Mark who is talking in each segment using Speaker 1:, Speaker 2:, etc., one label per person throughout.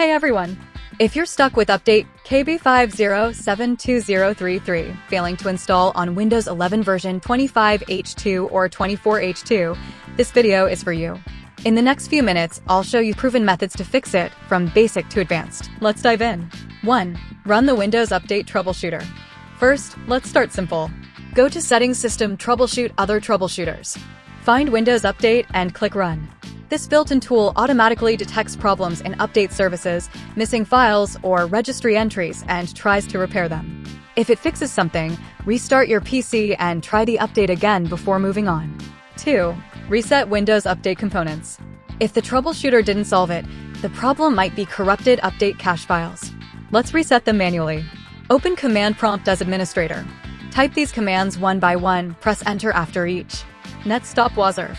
Speaker 1: Hey everyone! If you're stuck with update KB5072033 failing to install on Windows 11 version 25H2 or 24H2, this video is for you. In the next few minutes, I'll show you proven methods to fix it from basic to advanced. Let's dive in. 1. Run the Windows Update Troubleshooter. First, let's start simple. Go to Settings, System, Troubleshoot, Other Troubleshooters. Find Windows Update and click Run. This built-in tool automatically detects problems in update services, missing files, or registry entries and tries to repair them. If it fixes something, restart your PC and try the update again before moving on. 2. Reset Windows Update components. If the troubleshooter didn't solve it, the problem might be corrupted update cache files. Let's reset them manually. Open Command Prompt as administrator. Type these commands one by one, press Enter after each. netstop wazrf,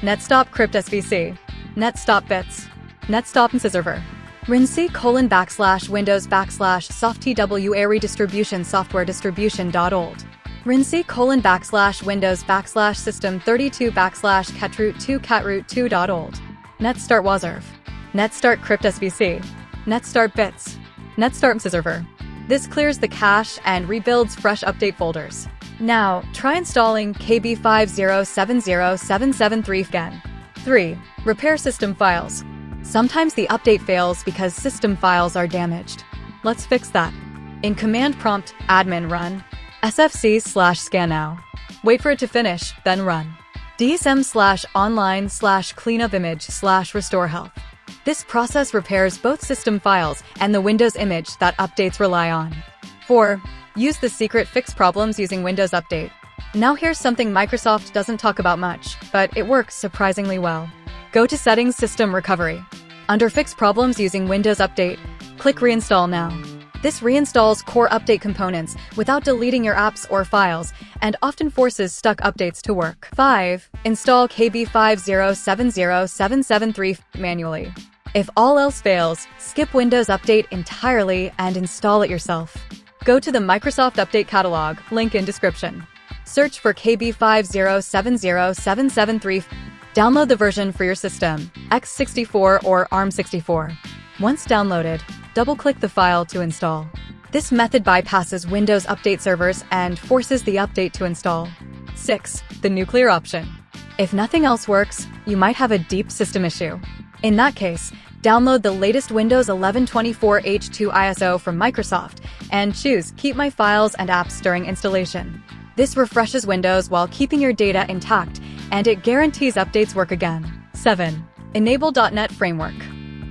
Speaker 1: netstop crypt svc, netstop bits, netstop server, rinc:/windows/softtwa redistribution software distribution.old, rinc:/system32/catroot2 catroot2.old, netstart wazrf, netstart crypt svc, netstart bits, netstart server. This clears the cache and rebuilds fresh update folders. Now, try installing KB5072033 again. 3. Repair system files. Sometimes the update fails because system files are damaged. Let's fix that. In Command Prompt, admin run SFC/scannow. Wait for it to finish, then run DISM/online/cleanupimage/RestoreHealth. This process repairs both system files and the Windows image that updates rely on. 4. Use the secret fix problems using Windows Update. Now here's something Microsoft doesn't talk about much, but it works surprisingly well. Go to Settings, System Recovery. Under Fix Problems using Windows Update, click Reinstall now. This reinstalls core update components without deleting your apps or files, and often forces stuck updates to work. 5. Install KB5070733 manually. If all else fails, skip Windows Update entirely and install it yourself. Go to the Microsoft Update Catalog, link in description. Search for KB5070733. Download the version for your system, x64 or ARM64. Once downloaded, double-click the file to install. This method bypasses Windows Update servers and forces the update to install. 6. The nuclear option. If nothing else works, you might have a deep system issue. In that case, download the latest Windows 11 24H2 ISO from Microsoft and choose Keep My Files and Apps during installation. This refreshes Windows while keeping your data intact, and it guarantees updates work again. 7. Enable .NET Framework.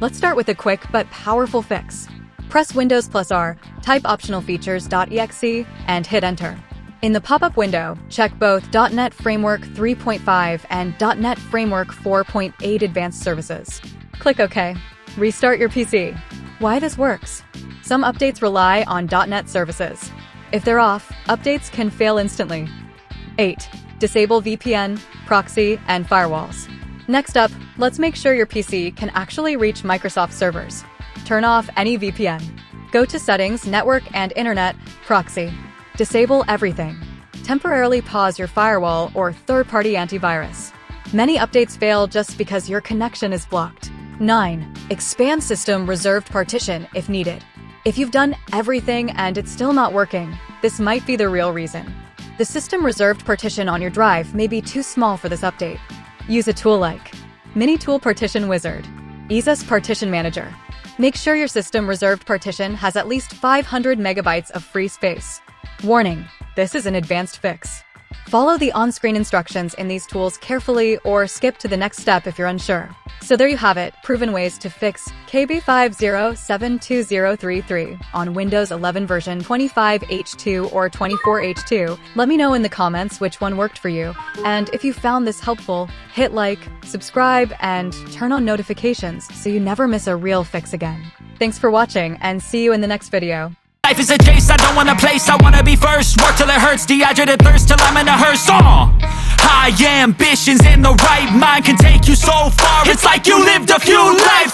Speaker 1: Let's start with a quick but powerful fix. Press Windows +R, type optional features.exe, and hit Enter. In the pop-up window, check both .NET Framework 3.5 and .NET Framework 4.8 Advanced Services. Click OK. Restart your PC. Why this works? Some updates rely on .NET services. If they're off, updates can fail instantly. 8. Disable VPN, proxy, and firewalls. Next up, let's make sure your PC can actually reach Microsoft servers. Turn off any VPN. Go to Settings, Network and Internet, Proxy. Disable everything. Temporarily pause your firewall or third-party antivirus. Many updates fail just because your connection is blocked. 9. Expand System Reserved Partition if needed. If you've done everything and it's still not working, this might be the real reason. The System Reserved Partition on your drive may be too small for this update. Use a tool like Mini Tool Partition Wizard, EaseUS Partition Manager. Make sure your System Reserved Partition has at least 500 megabytes of free space. Warning: this is an advanced fix. Follow the on-screen instructions in these tools carefully or skip to the next step if you're unsure. So there you have it, proven ways to fix KB5072033 on Windows 11 version 25H2 or 24H2. Let me know in the comments which one worked for you, and if you found this helpful, hit like, subscribe, and turn on notifications so you never miss a real fix again. Thanks for watching, and see you in the next video.
Speaker 2: Life is a chase, I don't want a place, I wanna be first. Work till it hurts, dehydrated thirst till I'm in a hearse. High ambitions in the right mind can take you so far. It's like you lived a few lives.